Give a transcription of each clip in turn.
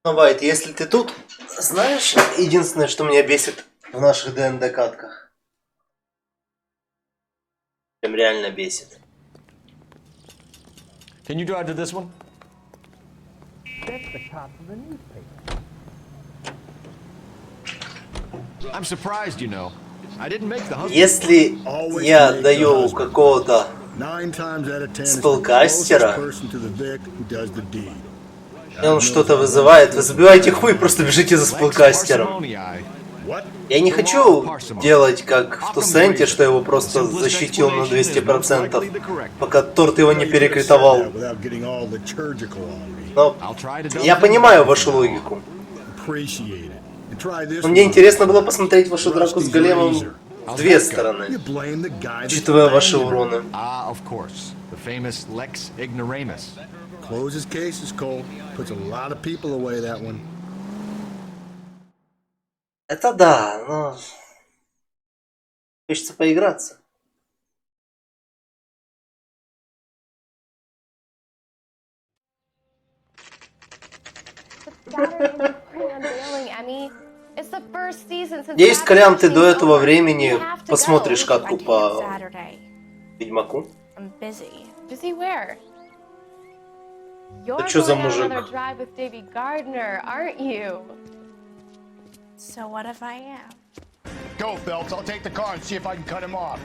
Бывает, если ты тут, знаешь, единственное, что меня бесит в наших ДНД-катках. Прям реально бесит. Can you drive to this one? I'm surprised, you know. I didn't make the husband. Если я даю какого-то спелкастера, и он что-то вызывает, вы забиваете хуй, просто бежите за спелкастером. Я не хочу делать как в Тусенте, что его просто защитил на 200%, пока торт его не перекритовал. Но я понимаю вашу логику. Но мне интересно было посмотреть вашу драку с големом с две стороны, учитывая ваши уроны. Это да, но хочется поиграться. Есть, Колян, ты до этого времени посмотришь катку по Ведьмаку? Это что за мужик? So what if I am? Go, Phelps. I'll take the car and see if I can cut him off.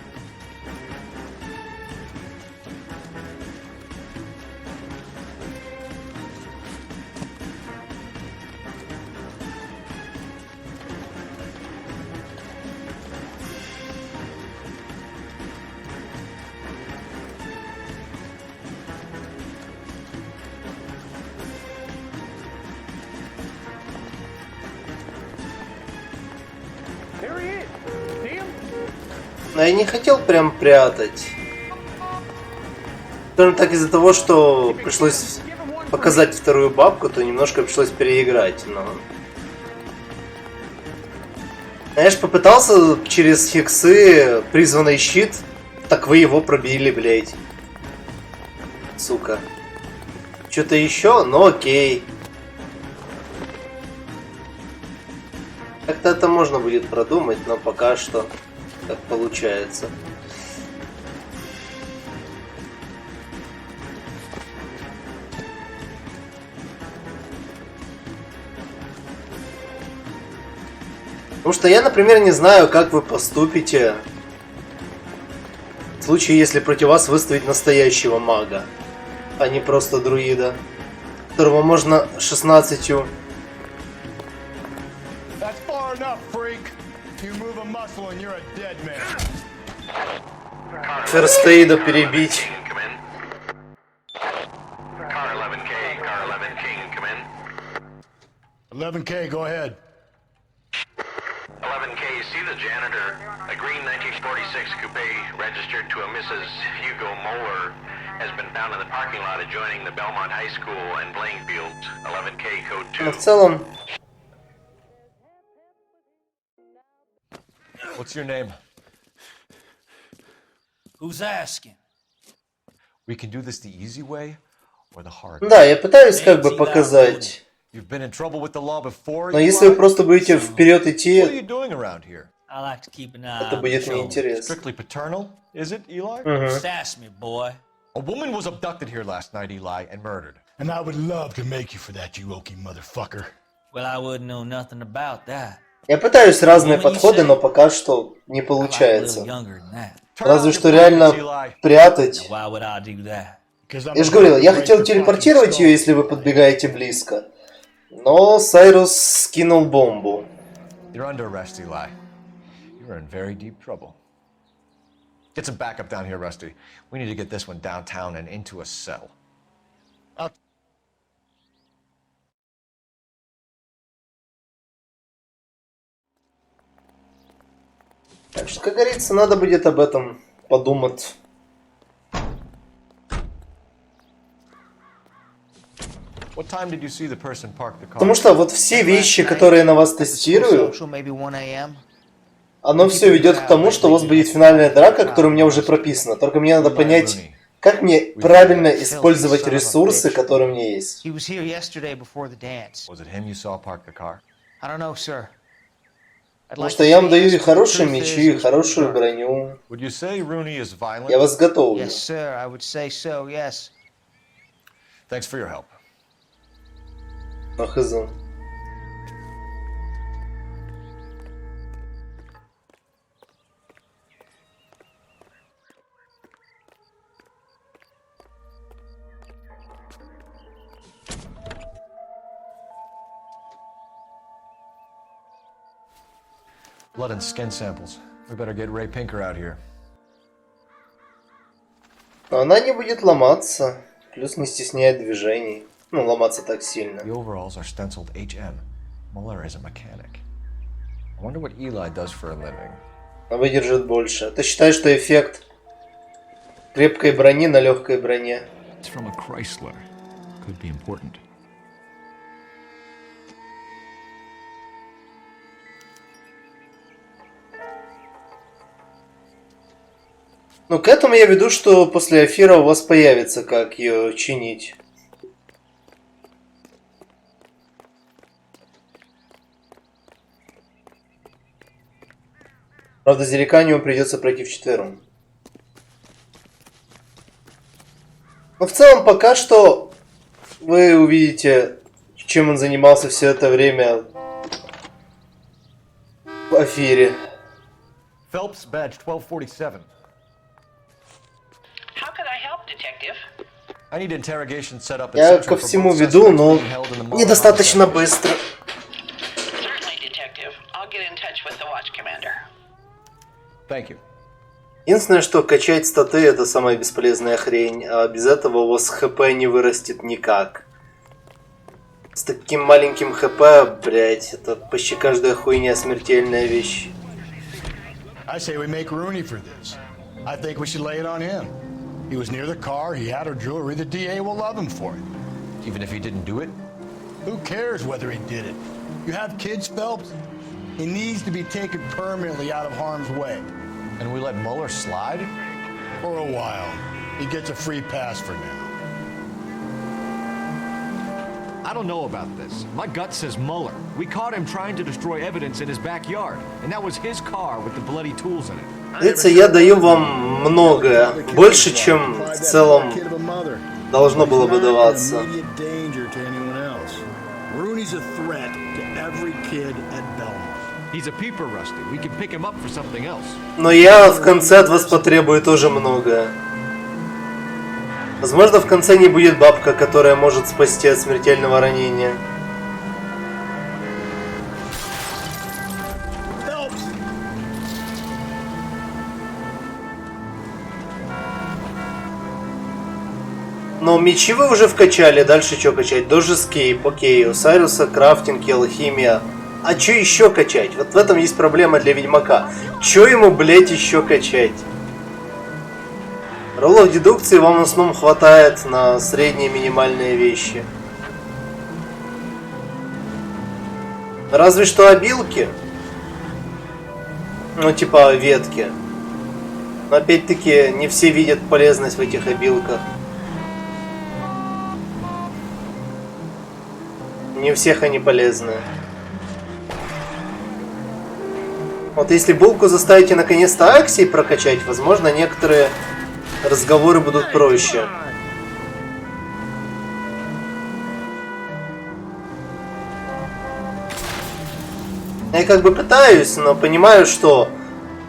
Но я не хотел прям прятать. Скажем так, из-за того, что пришлось показать вторую бабку, то немножко пришлось переиграть, но... Знаешь, попытался через хексы призванный щит, так вы его пробили, блядь. Сука. Что-то еще? Ну окей. Как-то это можно будет продумать, но пока что так получается. Потому что я, например, не знаю, как вы поступите в случае, если против вас выставить настоящего мага, а не просто друида, которого можно 16 ферстейда перебить. 11K, go ahead. 11K, see the janitor, a green 1946 coupe registered to a Mrs. Hugo Moeller has been found in the parking lot adjoining the Belmont High School and playing fields. 11K, code 2. Но в целом... What's your name? Who's asking? We can do this the easy way or the hard. Да, я пытаюсь как бы показать. You've been in trouble with the law before. Но если вы просто будете вперед What are идти, you doing around here? I like to keep an eye это on будет the show. неинтересно. Strictly paternal, is it, Eli? Мгм. Sass me, boy. A woman was abducted here last night, Eli, and murdered. And I would love to make you for that, you oaky motherfucker. Well, I wouldn't know nothing about that. Я пытаюсь разные подходы, но пока что не I like a получается. little younger than that. Turn Разве off что your реально phones, Eli. прятать. Now, why would I do that? Я же говорил, я хотел телепортировать ее, если вы подбегаете близко. Но Сайрус скинул бомбу. You're under arrest, Eli. You're in very deep trouble. Get some backup down here, Rusty. We need to get this one downtown and into a cell. Так что, как говорится, надо будет об этом подумать. What time did you see the person park the car? Потому что вот все вещи, которые я на вас тестирую, Maybe 1 a.m. оно все ведет к тому, что у вас будет финальная драка, которая у меня уже прописана. Только мне надо понять, Как мне правильно использовать ресурсы, которые у меня есть? He was here yesterday before the dance. Was it him you saw park the car? I don't know, sir. Потому что я вам даю и хорошие мечи, и хорошую броню. Would you say Rooney is violent? Я вас готовлю. Yes, sir. I would say so. Yes. Thanks for your help. Ахызу. Blood and skin samples. We better get Ray Pinker out here. Но она не будет ломаться. Плюс не стесняет движений. Ну, ломаться так сильно. The overalls are stenciled HM. Muller is a mechanic. I wonder what Eli does for a living. Она выдержит больше. Ты считаешь, что эффект крепкой брони на легкой броне? It's from a Chrysler. Could be important. Ну, к этому я веду, что после эфира у вас появится, как ее чинить. Правда, Зериканиум придется пройти вчетвером. Но в целом, пока что вы увидите, чем он занимался все это время в эфире. Phelps, badge 1247. How could I help, detective? I need interrogation set up. Я ко всему веду, но недостаточно быстро. Certainly, detective. I'll get in touch with the watch commander. Thank you. Единственное, что качать статы — это самая бесполезная хрень, а без этого у вас ХП не вырастет никак. С таким маленьким ХП, блять, это почти каждая хуйня смертельная вещь. I say we make Rooney for this. I think we should lay it on him. He was near the car, he had her jewelry, the DA will love him for it. Even if he didn't do it? Who cares whether he did it? You have kids, Phelps? He needs to be taken permanently out of harm's way. And we let Muller slide? For a while. He gets a free pass for now. I don't know about this. My gut says Muller. We caught him trying to destroy evidence in his backyard, and that was his car with the bloody tools in it. Видите, я даю вам многое, больше, чем в целом должно было бы даваться. He's a peeper, Rusty. We can pick him up for something else. Но я в конце от вас потребую тоже многое. Возможно, в конце не будет бабка, которая может спасти от смертельного ранения. Но мечи вы уже вкачали, дальше что качать? Дожи скейп, окей, Осайруса, крафтинг, алхимия. А что еще качать? Вот в этом есть проблема для Ведьмака. Че ему, блять, еще качать? Роллов дедукции вам в основном хватает на средние минимальные вещи. Разве что обилки. Ну, типа ветки. Но опять-таки не все видят полезность в этих обилках. Не у всех они полезны. Вот если булку заставите наконец-то аксии прокачать, возможно, некоторые разговоры будут проще. Я как бы пытаюсь, но понимаю, что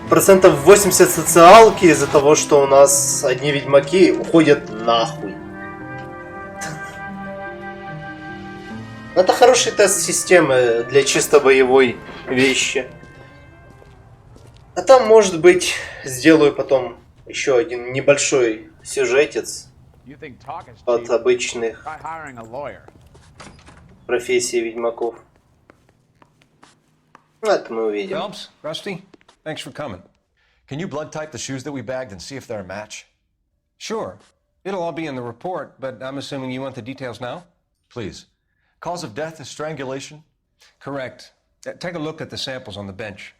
процентов 80 социалки из-за того, что у нас одни ведьмаки, уходят нахуй. Это хороший тест системы для чисто боевой вещи. А там, может быть, сделаю потом еще один небольшой сюжетец от обычных профессий ведьмаков. Это мы увидим. Phelps, Rusty, thanks for coming. Can you blood type the shoes that we bagged and see if they're a match? Sure. It'll all be in the report, but I'm assuming you want the details now? Please. Cause of death is strangulation? Correct. Take a look at the samples on the bench.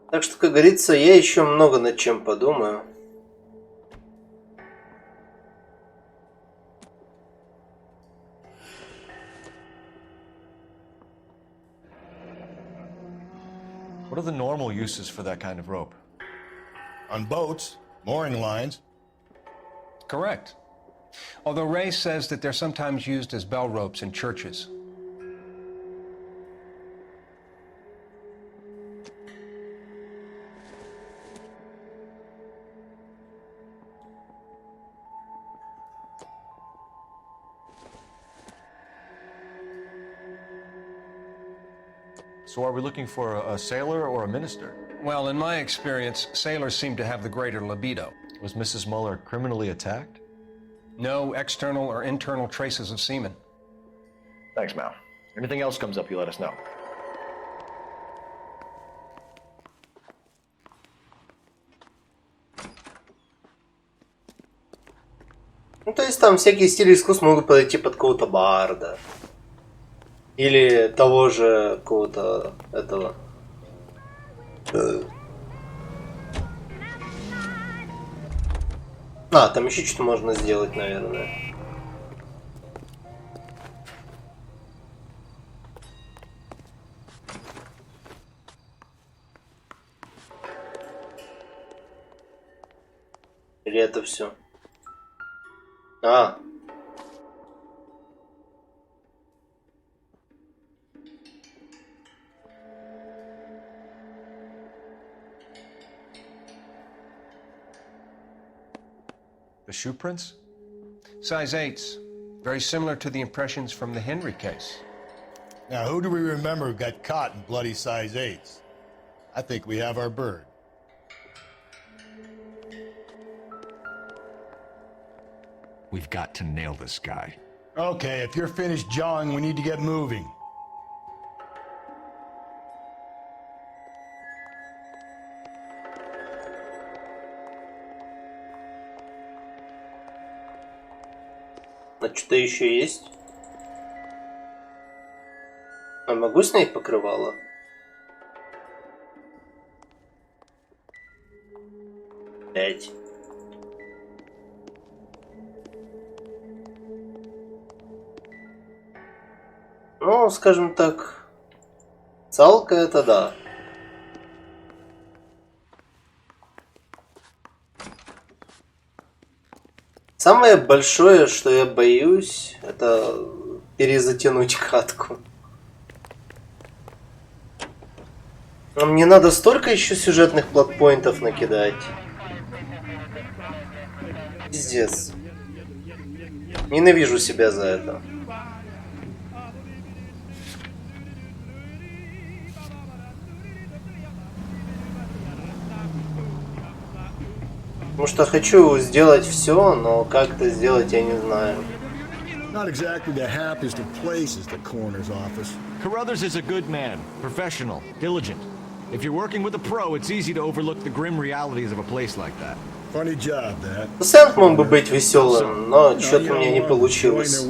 Так что, как говорится, я еще много над чем подумаю. What are the normal uses for that kind of rope? On boats, mooring lines. Correct. Although Ray says that they're sometimes used as bell ropes in churches. So are we looking for a sailor or a minister? Well, in my experience, sailors seem to have the greater libido. Was Mrs. Muller criminally attacked? No external or internal traces of semen. Thanks, Mal. Anything else comes up, you let us know. Ну, то есть там всякие стили искусств могут подойти под кого-то барда. Или того же какого-то этого. А, там еще что-то можно сделать, наверное. Или это все? А. The shoe prints? Size 8s. Very similar to the impressions from the Henry case. Now, who do we remember got caught in bloody size 8s? I think we have our bird. We've got to nail this guy. Okay, if you're finished jawing, we need to get moving. А что-то еще есть? А могу снять покрывало? Пять. Ну, скажем так, салка это да. Самое большое, что я боюсь, это перезатянуть катку. Но мне надо столько еще сюжетных плотпоинтов накидать. Пиздец. Ненавижу себя за это. Потому что хочу сделать все, но как это сделать, я не знаю. Not exactly the happiest of places, the coroner's office. Carruthers is a good man, professional, diligent. If you're working with a pro, it's easy to overlook the grim realities of a place like that. Funny job, that. Сент мог бы быть веселым, но что-то у меня не получилось.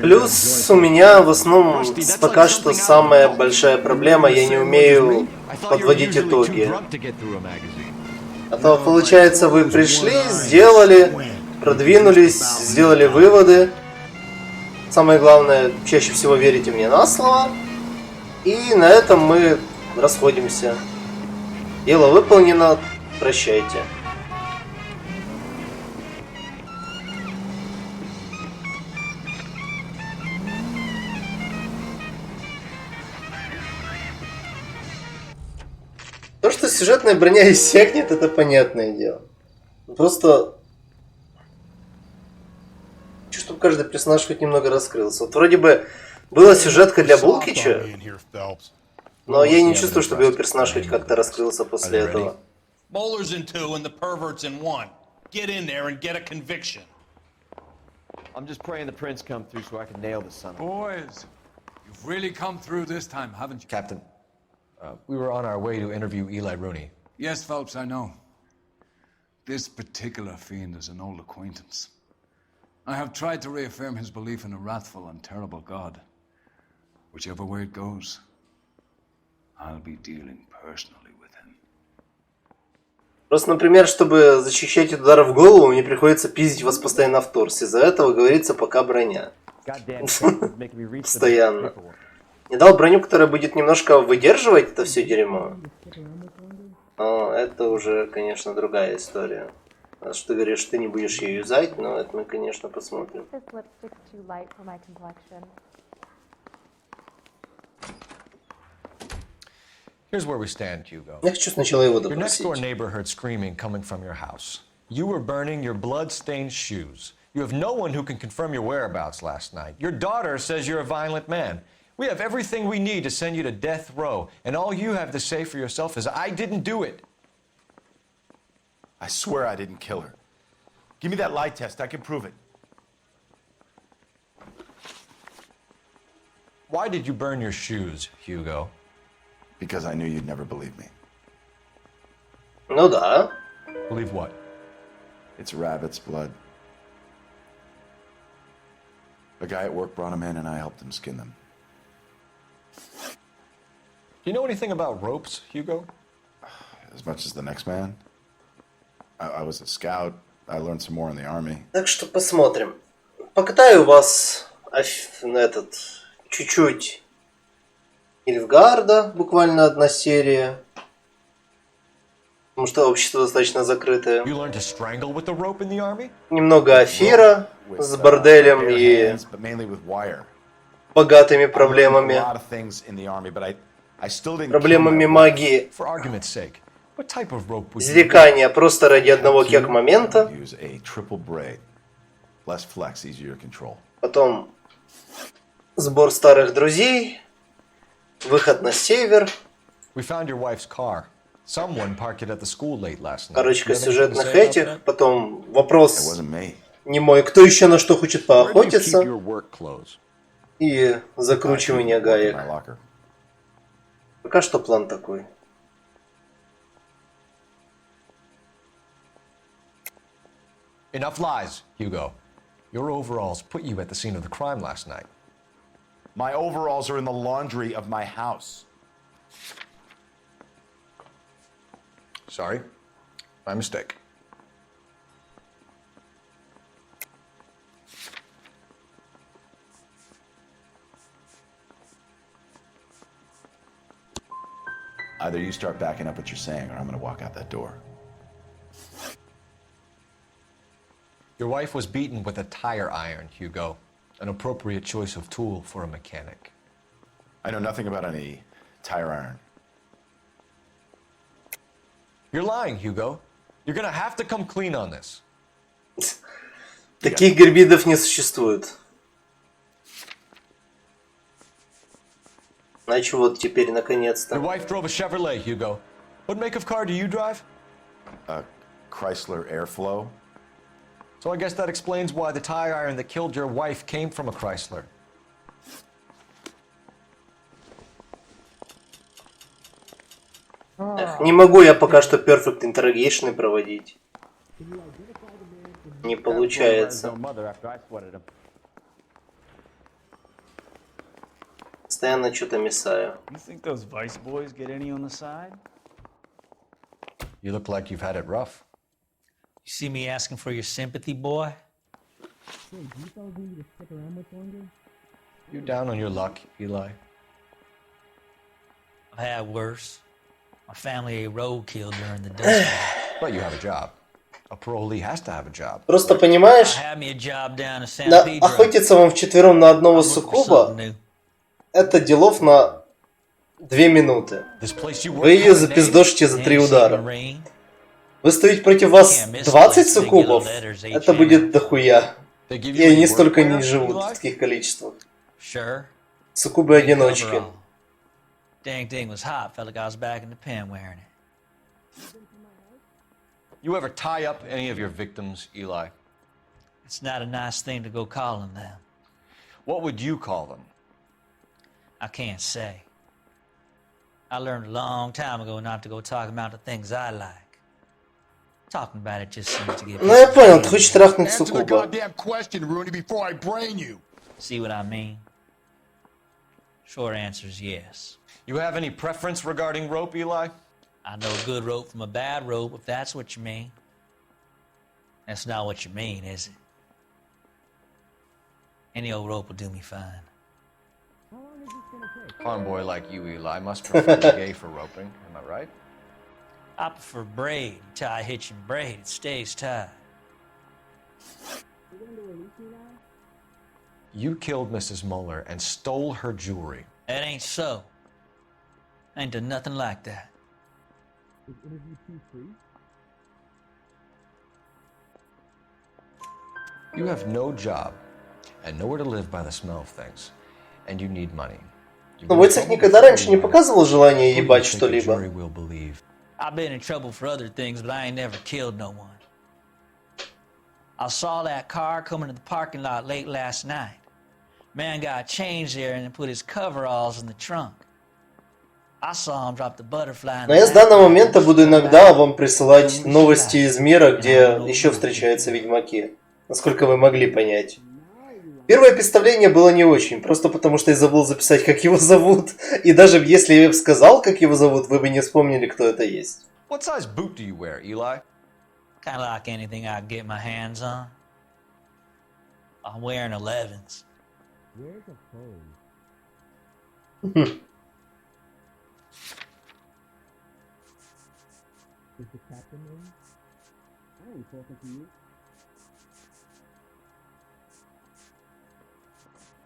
Плюс у меня в основном пока что самая большая проблема, я не умею подводить итоги. А то получается, вы пришли, сделали, продвинулись, сделали выводы. Самое главное, чаще всего верите мне на слово. И на этом мы расходимся. Дело выполнено, прощайте. То, что сюжетная броня иссякнет, это понятное дело. Просто хочу, чтобы каждый персонаж хоть немного раскрылся. Вот вроде бы была сюжетка для Булкича, но я не чувствую, чтобы его персонаж хоть как-то раскрылся после этого. Mollers in 2 and the perverts in 1. Get in there and get a conviction. I'm just praying the prince come through so I can nail this son of a... Boys, you've really come through this time, haven't you? Captain, we were on our way to interview Eli Rooney. Yes, Phelps, I know. This particular fiend is an old acquaintance. I have tried to reaffirm his belief in a wrathful and terrible God. Whichever way it goes, I'll be dealing personally with him. Просто, например, чтобы защищать от удара в голову, мне приходится пиздить вас постоянно в торс. Из-за этого говорится пока броня. Постоянно. Не дал броню, которая будет немножко выдерживать это все дерьмо. Но это уже, конечно, другая история. Раз что ты говоришь, что ты не будешь ее юзать, но это мы, конечно, посмотрим. Here's where we stand, Hugo. Я хочу сначала его Your next допросить. door neighbor heard screaming coming from your house. You were burning your blood-stained shoes. You have no one who can confirm your whereabouts last night. Your daughter says you're a violent man. We have everything we need to send you to death row, and all you have to say for yourself is, I didn't do it. I swear I didn't kill her. Give me that lie test. I can prove it. Why did you burn your shoes, Hugo? Because I knew you'd never believe me. Ну да. Believe what? It's rabbit's blood. A guy at work brought him in and I helped him skin them. Do you know anything about ropes, Hugo? As much as the next man. I was a scout. I learned some more in the army. Так что посмотрим. Покатаю вас этот чуть-чуть Ильфгарда, буквально одна серия. Потому что общество достаточно закрытое. You learned to strangle with the rope in the army? Немного Афира с борделем и богатыми проблемами. Проблемами магии. For argument's sake, what type of rope would you Изрекания просто ради одного момента. Потом сбор старых друзей. Выход на север. We found your wife's car. Someone parked it at the school late last night. Парочка сюжетных этих. Потом вопрос не мой. Кто еще на что хочет поохотиться? И закручивание гаек. Пока что план такой. Enough lies, Hugo. Your overalls put you at the scene of the crime last night. My overalls are in the laundry of my house. Sorry. My mistake. Either you start backing up what you're saying or I'm going to walk out that door. Your wife was beaten with a tire iron, Hugo. An appropriate choice of tool for a mechanic. I know nothing about any tire iron. You're lying, Hugo. You're gonna have to come clean on this. Таких гербидов не существует. Значит, вот теперь наконец-то. Your wife drove a Chevrolet, Hugo. What make of car do you drive? A Chrysler Airflow. So I guess that explains why the tire iron that killed your wife came from a Chrysler. Не могу я пока что Perfect Interrogation проводить. Не получается. Постоянно что-то мешаю. You look like you've had it rough. You see me asking for your sympathy, boy? You down on your luck, Eli? I've had worse. My family ate roadkill during the Dust Bowl. But you have a job. A parolee has to have a job. Просто понимаешь, I had me a job down in San Pedro. охотиться вам вчетвером на одного суккуба, это делов на 2 минуты. Вы ее запиздошите за 3 удара. Выставить против вас 20 суккубов, это будет дохуя. И они столько не живут в таких количествах. Суккубы-одиночки. Dang thing was hot. Felt like I was back in the pen wearing it. You ever tie up any of your victims, Eli? It's not a nice thing to go calling them. What would you call them? I can't say. I learned a long time ago not to go talking about the things I like. Talking about it just seems to get... Ну я понял, ты хочешь трахнуть суккуба. See what I mean? Short answer is yes. You have any preference regarding rope, Eli? I know a good rope from a bad rope, if that's what you mean. That's not what you mean, is it? Any old rope will do me fine. A farm boy like you, Eli, must prefer the gay for roping. Am I right? I prefer braid. You tie a hitch and braid, it stays tied. You killed Mrs. Muller and stole her jewelry. That ain't so. I ain't done nothing like that. You have no job and nowhere to live by the smell of things, and you need money. Но Войцех никогда раньше не показывал желания ебать что-либо. I've been in trouble for other things, but I ain't never killed no one. I saw that car coming to the parking lot late last night. Man got changed there and put his coveralls in the trunk. I saw him drop the butterfly. Но я с данного момента буду иногда вам присылать новости из мира, где еще встречаются ведьмаки. Насколько вы могли понять. Первое представление было не очень, просто потому что я забыл записать, как его зовут. И даже если я бы сказал, как его зовут, вы бы не вспомнили, кто это есть. What size boot do you wear, Eli? Kind of like anything I can get my hands on. I'm wearing 11s. Where's the phone? Is the captain in? I ain't talking to you.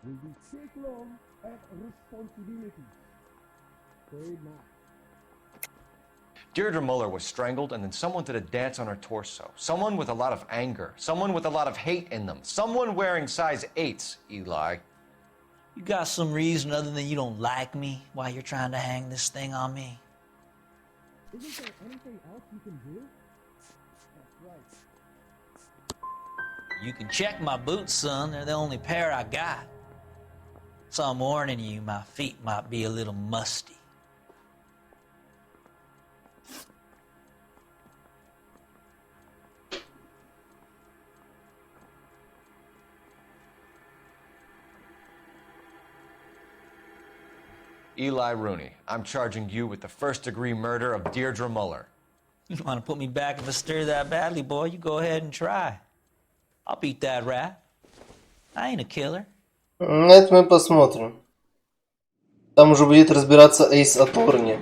Will be take long and responsibility. Say not. Deirdre Muller was strangled, and then someone did a dance on her torso. Someone with a lot of anger. Someone with a lot of hate in them. Someone wearing size 8s, Eli. You got some reason other than you don't like me while you're trying to hang this thing on me? Isn't there anything else you can do? That's right. You can check my boots, son. They're the only pair I got. So I'm warning you, my feet might be a little musty. Eli Rooney, I'm charging you with the first-degree murder of Deirdre Muller. You want to put me back if I stir that badly, boy? You go ahead and try. I'll beat that rat. I ain't a killer. Это мы посмотрим. Там уже будет разбираться Эйс Аторни.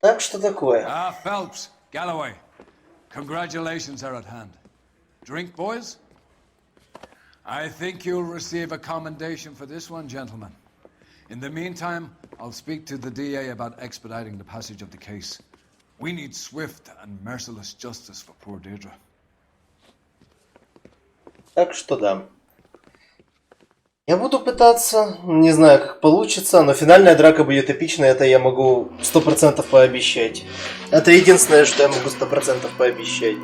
Так, что такое? Phelps, Galloway. Congratulations are at hand. Drink, boys? I think you'll receive a commendation for this one, gentlemen. In the meantime, I'll speak to the DA about expediting the passage of the case. We need swift and merciless justice for poor Deirdre. Так что да. Я буду пытаться, не знаю, как получится, но финальная драка будет эпичная, это я могу 100% пообещать. Это единственное, что я могу 100% пообещать.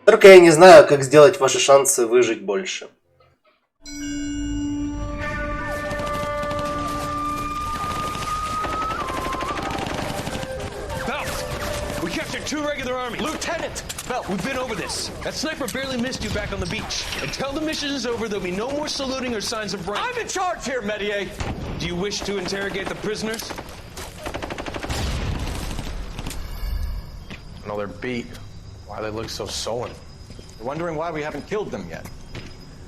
Только я не знаю, как сделать ваши шансы выжить больше. We captured 2 regular army. Lieutenant! Belt, we've been over this. That sniper barely missed you back on the beach. Until the mission is over, there'll be no more saluting or signs of rank. I'm in charge here, Medier! Do you wish to interrogate the prisoners? No, they're beat. Why they look so sullen? You're wondering why we haven't killed them yet.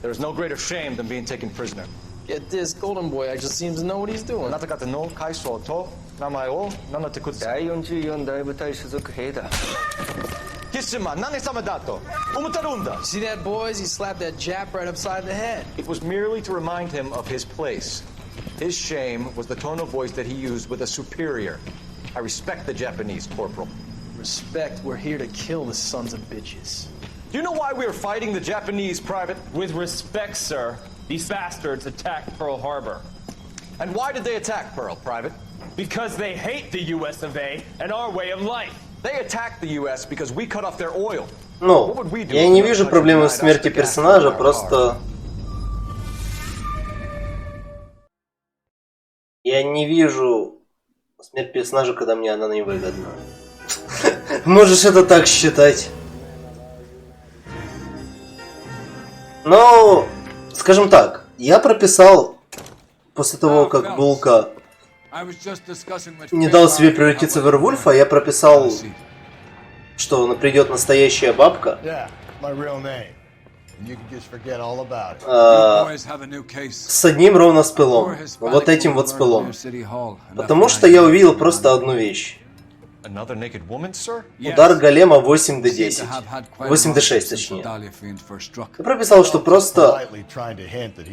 There's no greater shame than being taken prisoner. Get this, Golden Boy actually seems to know what he's doing. See that, boys? He slapped that Jap right upside the head. It was merely to remind him of his place. His shame was the tone of voice that he used with a superior. I respect the Japanese, Corporal. Respect, we're here to kill the sons of bitches. Do you know why we are fighting the Japanese, Private? With respect, sir, these bastards attacked Pearl Harbor. And why did they attack Pearl, Private? Because they hate the US of A and our way of life. They attacked the U.S. because we cut off their oil. Ну, я не вижу проблемы в смерти персонажа, просто... Я не вижу смерть персонажа, когда мне она невыгодна. Можешь это так считать. Но, скажем так, я прописал, после того, как Булка не дал себе превратиться в Вервульфа, я прописал, что придет настоящая бабка. С одним ровно спылом. Вот этим вот спылом. Потому что я увидел просто одну вещь. Удар голема 8d10. 8d6 точнее. Я прописал, что просто,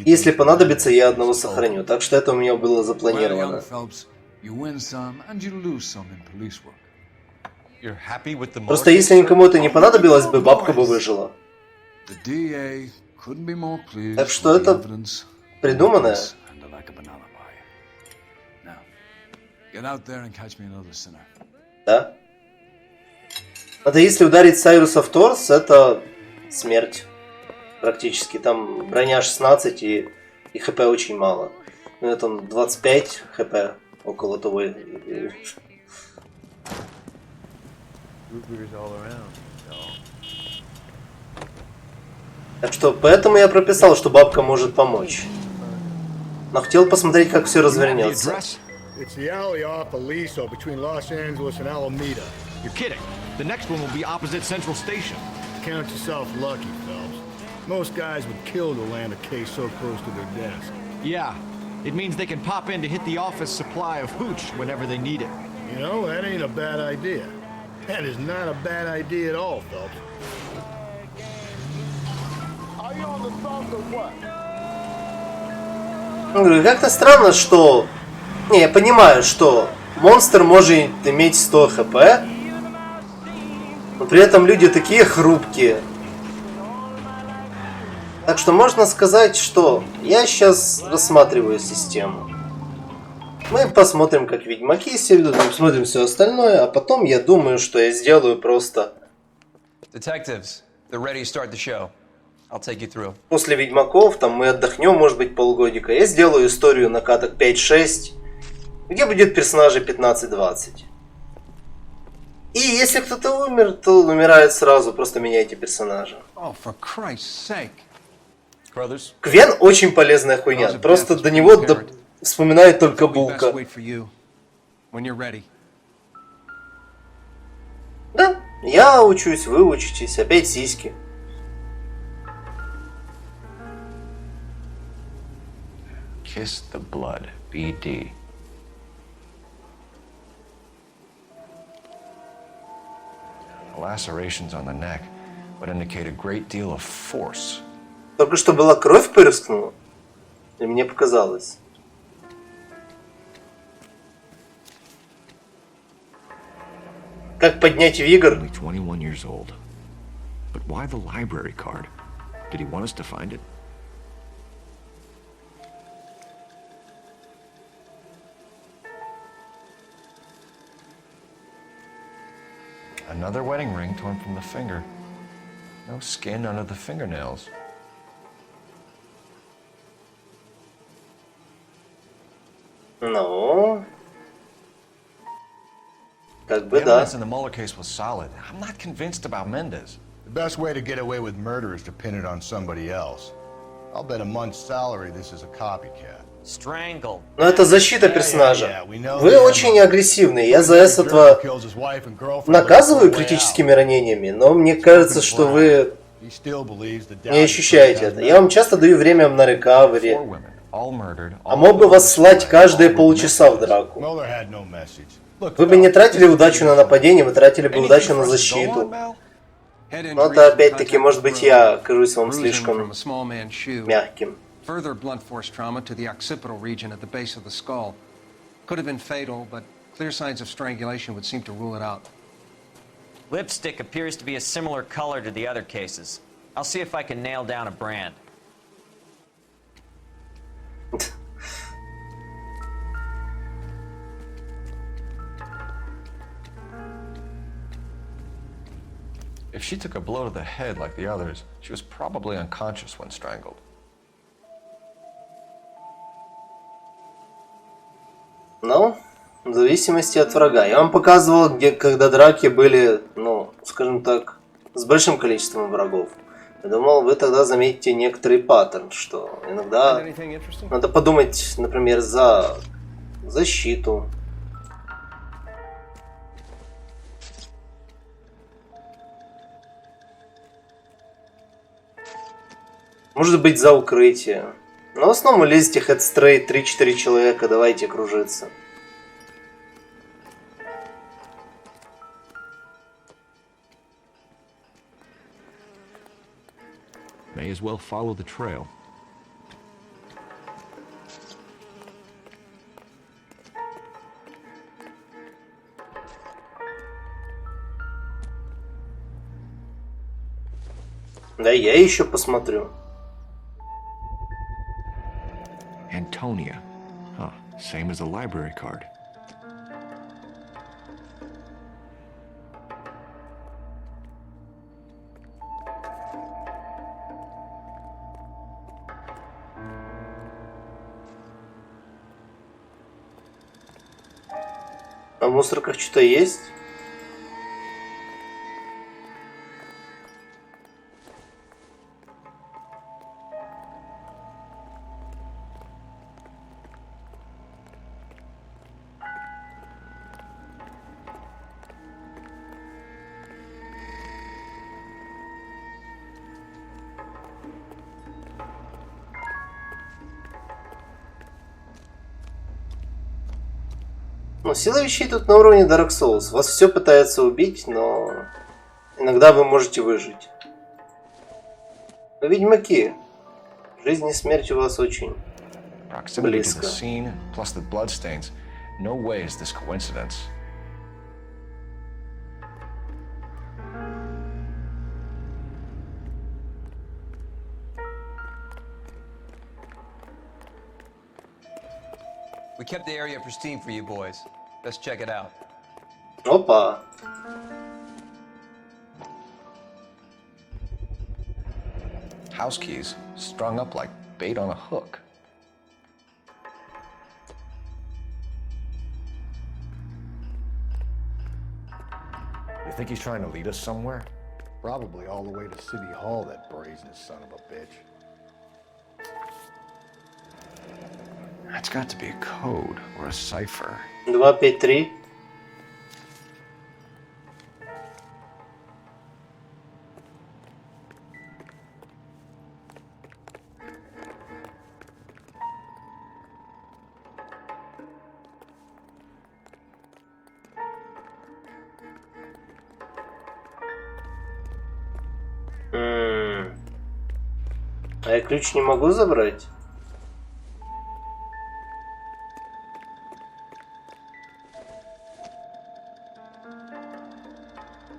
если понадобится, я одного сохраню. Так что это у меня было запланировано. Просто если никому это не понадобилось бы, бабка бы выжила. Так что это придуманное. Да? Это если ударить Сайруса в торс, это смерть. Практически. Там броня 16 и хп очень мало. Ну это 25 хп около того. Так что поэтому я прописал, что бабка может помочь. Но хотел посмотреть, как все развернется. It's the alley off Aliso between Los Angeles and Alameda. You're kidding. The next one will be opposite Central Station. Count yourself lucky, Phelps. Most guys would kill to land a case so close to their desk. Yeah, it means they can pop in to hit the office supply of hooch whenever they need it. You know, that ain't a bad idea. That is not a bad idea at all, Phelps. Are you on the phone or what? Говорю, как-то странно, что... Не, я понимаю, что монстр может иметь 100 хп, но при этом люди такие хрупкие. Так что можно сказать, что я сейчас рассматриваю систему. Мы посмотрим, как ведьмаки себя ведут, посмотрим все остальное, а потом я думаю, что я сделаю просто... После ведьмаков, там мы отдохнем, может быть, полгодика. Я сделаю историю на каток 5-6, где будет персонажей 15-20. И если кто-то умер, то умирает сразу, просто меняйте персонажа. Квен очень полезная хуйня, просто до него вспоминает только Булка. Да, я учусь, вы учитесь, опять сиськи. Kiss the blood, BD. Lacerations on the neck would indicate a great deal of force. Только что была кровь пырскнула? И мне показалось. Как поднять вигор? 21 years old. But why the library card? Did he want us to find it? Another wedding ring torn from the finger. No skin under the fingernails. Ну, как бы The да. evidence in the Mueller case was solid. I'm not convinced about Mendez. The best way to get away with murder is to pin it on somebody else. I'll bet a month's salary this is a copycat. Но это защита персонажа. Вы очень агрессивны. Я за этого наказываю критическими ранениями, но мне кажется, что вы не ощущаете это. Я вам часто даю время на рекавери. А мог бы вас слать каждые полчаса в драку. Вы бы не тратили удачу на нападение, вы тратили бы удачу на защиту. Но это опять-таки, может быть, я кажусь вам слишком мягким. Further blunt force trauma to the occipital region at the base of the skull. Could have been fatal, but clear signs of strangulation would seem to rule it out. Lipstick appears to be a similar color to the other cases. I'll see if I can nail down a brand. If she took a blow to the head like the others, she was probably unconscious when strangled. Ну, в зависимости от врага. Я вам показывал, где, когда драки были, ну, скажем так, с большим количеством врагов. Я думал, вы тогда заметите некоторый паттерн, что иногда надо подумать, например, за защиту. Может быть, за укрытие. Но в основном вы лезете хедстрейт, 3-4 человека, давайте кружиться. May as well follow the trail. Да, я еще посмотрю. Antonia. Huh. Same as the library card. А в мусорках что-то есть? Ну, сила вещей тут на уровне Dark Souls. Вас все пытаются убить, но иногда вы можете выжить. Вы ведьмаки. Жизнь и смерть у вас очень близко. We kept the area pristine for you boys. Let's check it out. Опа. House keys strung up like bait on a hook. You think he's trying to lead us somewhere? Probably all the way to City Hall, that brazen son of a bitch. That's got to be a code or a cipher. 253. А я ключ не могу забрать?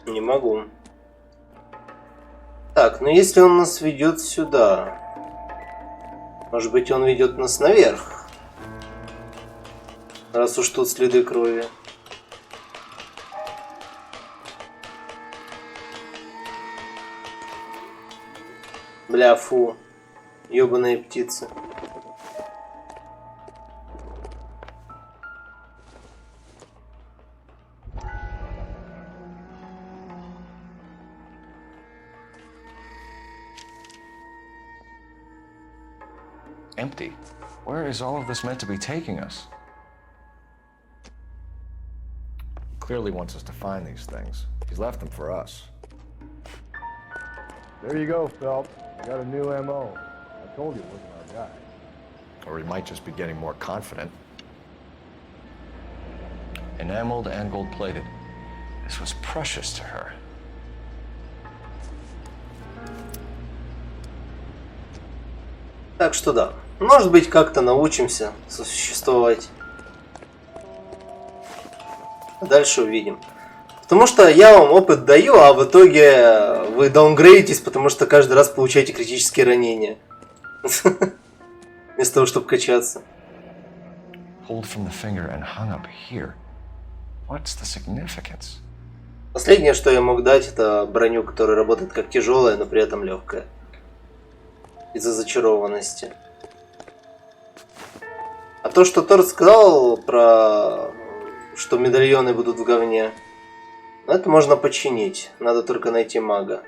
Не могу. Так, ну если он нас ведет сюда, может быть, он ведет нас наверх, раз уж тут следы крови. Бля, фу. Ёбаные птицы. Empty. Where is all of this meant to be taking us? He clearly wants us to find these things. He's left them for us. There you go, Phelps. I got a new MO. I told you it wasn't our guy. Or he might just be getting more confident. Enameled and gold-plated. This was precious to her. Так что да, может быть, как-то научимся сосуществовать. Дальше увидим. Потому что я вам опыт даю, а в итоге вы даунгрейдитесь, потому что каждый раз получаете критические ранения. Вместо того, чтобы качаться. Pulled from the finger and hung up here. What's the significance? Последнее, что я мог дать, это броню, которая работает как тяжелая, но при этом легкая. Из-за зачарованности. А то, что Торт сказал про... что медальоны будут в говне, это можно починить. Надо только найти мага.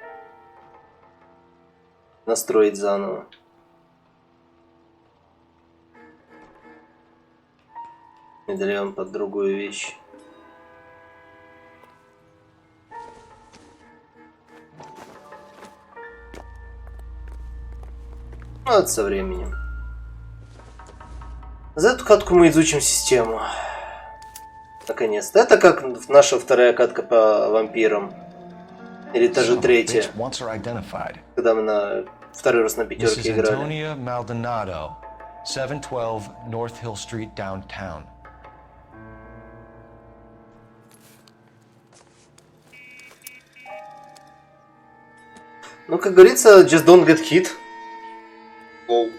Настроить заново. Медальон под другую вещь. Ну, это со временем. За эту катку мы изучим систему. Наконец-то. Это как наша вторая катка по вампирам. Или даже третья. Когда мы на второй раз на пятерке играли. 712 North Hill Street, downtown. Ну, как говорится, just don't get hit. Лол.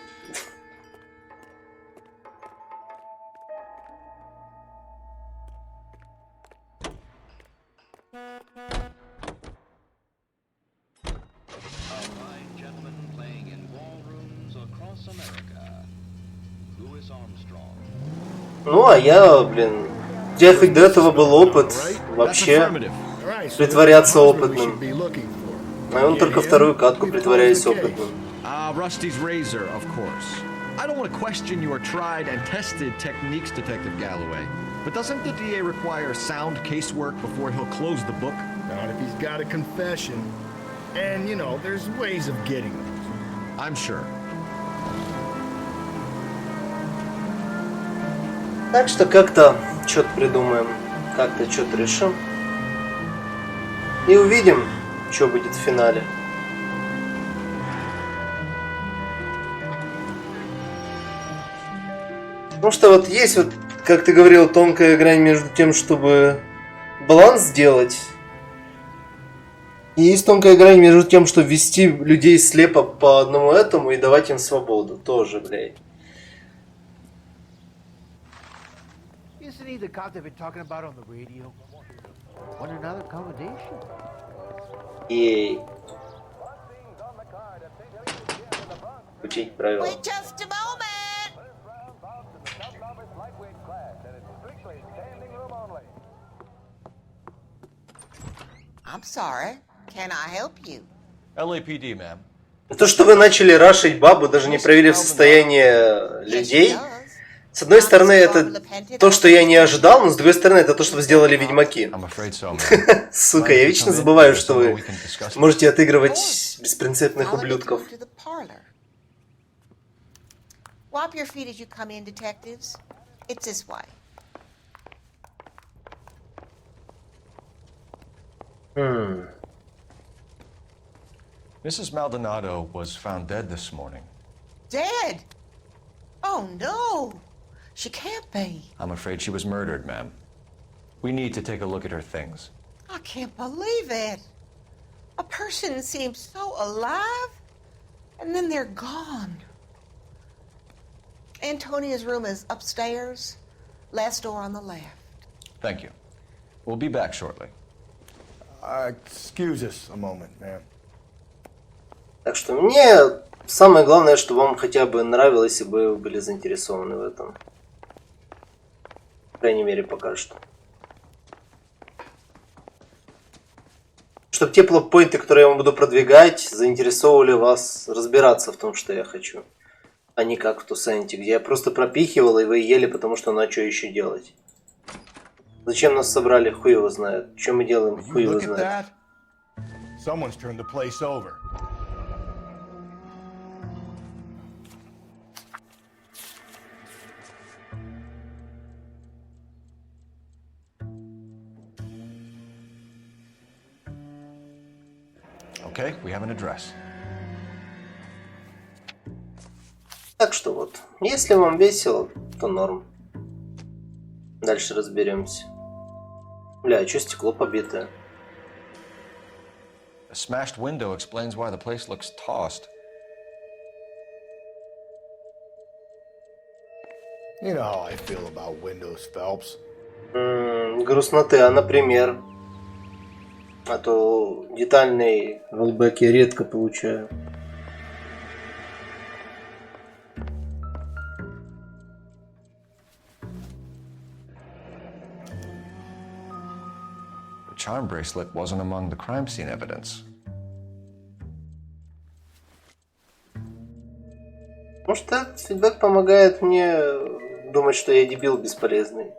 Ну, а я, блин, у хоть до этого был опыт вообще притворяться опытным. А он только вторую катку притворяюсь опытным. Rusty's razor, of course. I don't want to question your tried and tested techniques, Detective Galloway. But doesn't the DA require sound casework before he'll close the book? Not if he's got a confession. And, you know, there's ways of getting them. I'm sure. Так что как-то что-то придумаем, как-то что-то решим. И увидим, что будет в финале. Потому что вот есть, вот, как ты говорил, тонкая грань между тем, чтобы баланс сделать. И есть тонкая грань между тем, чтобы вести людей слепо по одному этому и давать им свободу. Тоже, блядь. Isn't he the cop they've been talking about on the radio? Want another accommodation? Ей. Учить правила. Wait just a moment. I'm sorry. Can I help you? LAPD, ma'am. То, что вы начали рашить бабу, даже не проверив состояние людей, с одной стороны, это то, что я не ожидал, но с другой стороны, это то, что вы сделали ведьмаки. Сука, я вечно забываю, что вы можете отыгрывать беспринципных ублюдков. Wipe your feet as you come in, detectives. It's this way. Mrs. Maldonado was found dead this morning. Dead? Oh no. She can't be. I'm afraid she was murdered, ma'am. We need to take a look at her things. I can't believe it. A person seems so alive, and then they're gone. Antonia's room is upstairs, last door on the left. Thank you. We'll be back shortly. Excuse us a moment, ma'am. Так что мне самое главное, что вам хотя бы нравилось, и вы были заинтересованы в этом. По крайней мере, пока что. Чтобы те плотпоинты, которые я вам буду продвигать, заинтересовывали вас разбираться в том, что я хочу. А не как в Тусенте, где я просто пропихивал, и вы ели, потому что ну а что еще делать? Зачем нас собрали? Хуй его знает. Что мы делаем? Хуй его знает. Someone's turned the place over. Okay, we have an address. Так что вот, если вам весело, то норм. Дальше разберемся. Бля, а что стекло побитое? A smashed window explains why the place looks tossed. You know how I feel about windows, Phelps. Грустноты, а например? А то детальный роллбэк я редко получаю. The charm bracelet wasn't among the crime scene evidence. Может, этот фидбэк помогает мне думать, что я дебил бесполезный.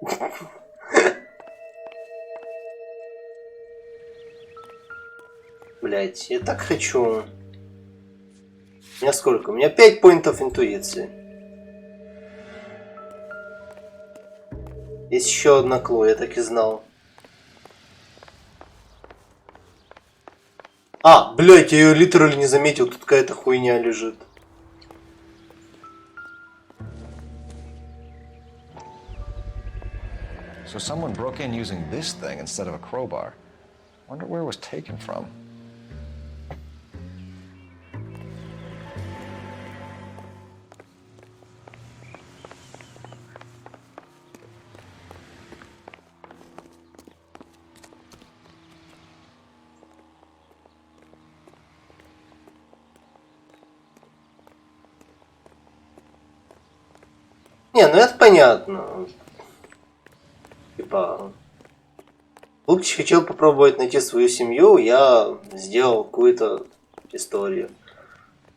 Блять, я так хочу. У меня сколько? У меня 5 поинтов интуиции. Есть еще одна кло, я так и знал. А, блять, я ее литерально не заметил, тут какая-то хуйня лежит. So someone broke in using this thing instead of a crowbar. Wonder where it was taken from. Не, ну это понятно. Типа, Лукич хотел попробовать найти свою семью, я сделал какую-то историю.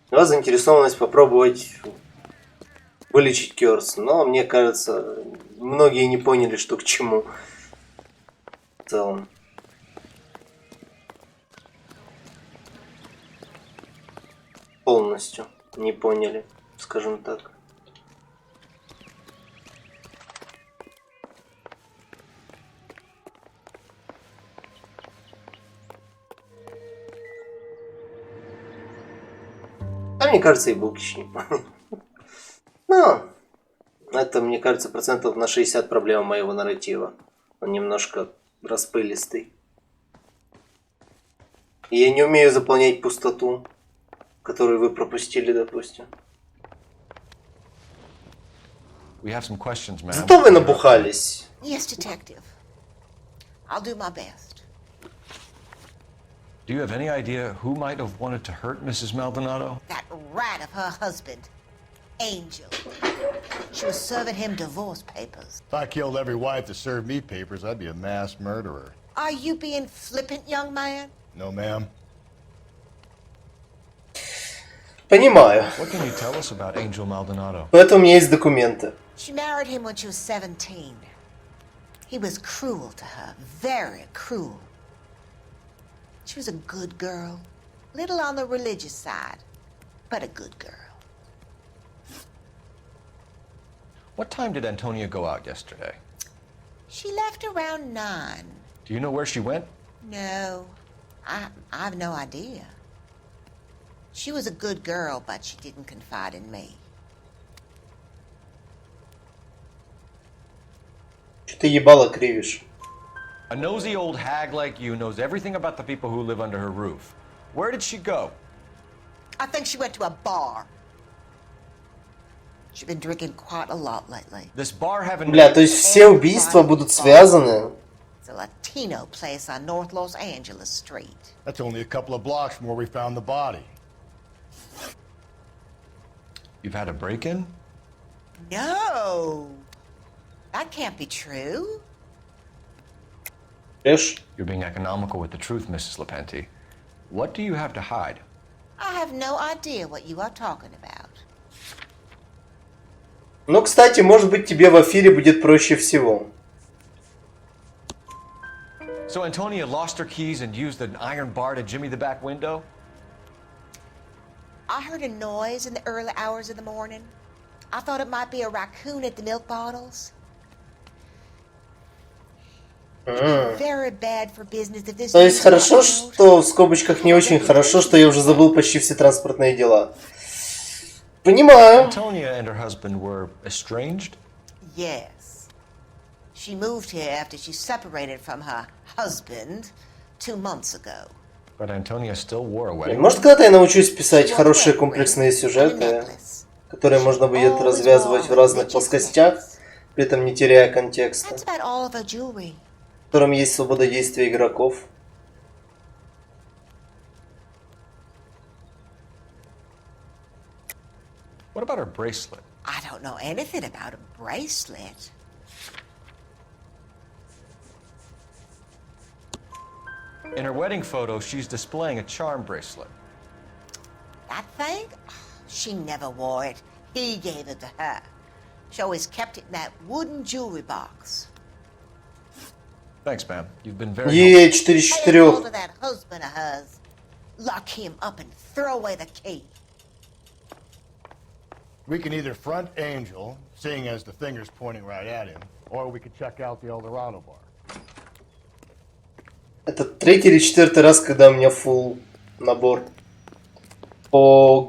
У вас заинтересованность попробовать вылечить Кёрс, но мне кажется, многие не поняли, что к чему. В целом. Полностью не поняли, скажем так. А мне кажется, и Булкич не понял. Ну, это, мне кажется, процентов на 60 проблема моего нарратива. Он немножко распылистый. И я не умею заполнять пустоту, которую вы пропустили, допустим. Зато вы набухались. Yes, detective. I'll do my best. Do you have any idea who might have wanted to hurt Mrs. Maldonado? That rat of her husband, Angel. She was serving him divorce papers. If I killed every wife that served me papers, I'd be a mass murderer. Are you being flippant, young man? No, ma'am. Понимаю. What can you tell us about Angel Maldonado? Поэтому у меня есть документы. She married him when she was 17. He was cruel to her, very cruel. She was a good girl, little on the religious side, but a good girl. What time did Antonia go out yesterday? She left around 9. Do you know where she went? No, I've no idea. She was a good girl, but she didn't confide in me. Что ты ебало кривишь? A nosy old hag like you knows everything about the people who live under her roof. Where did she go? I think she went to a bar. She's been drinking quite a lot lately. This bar haven't... Бля, то есть все убийства будут связаны? It's a Latino place on North Los Angeles Street. That's only a couple of blocks from where we found the body. You've had a break-in? No! That can't be true. You're being economical with the truth, Mrs. Lepenti. What do you have to hide? I have no idea what you are talking about. Ну, кстати, может быть, тебе в эфире будет проще всего. So Antonia lost her keys and used an iron bar to jimmy the back window? I heard a noise in the early hours of the morning. I thought it might be a raccoon at the milk bottles. Very bad for business if this. То есть хорошо, что в скобочках не очень хорошо, что я уже забыл почти все транспортные дела. Понимаю. Antonia and her husband were estranged? Yes. She moved here after she separated from her husband 2 months ago. But Antonia still wore a wedding. Может, когда-то я научусь писать хорошие комплексные сюжеты, которые можно будет развязывать в разных плоскостях, при этом не теряя контекста, в котором есть свобода действия игроков. What about her bracelet? I don't know anything about a bracelet. In her wedding photo, she's displaying a charm bracelet. That thing? She never wore it. He gave it to her. She always kept it in that wooden jewelry box. Thanks, ma'am. You've been very Е4 из Get hold 4. of that husband of hers. Lock him up and throw away the key. We can either front Angel, seeing as the finger's pointing right at him, or we could check out the Eldorado bar. Это третий или четвертый раз, когда у меня full набор по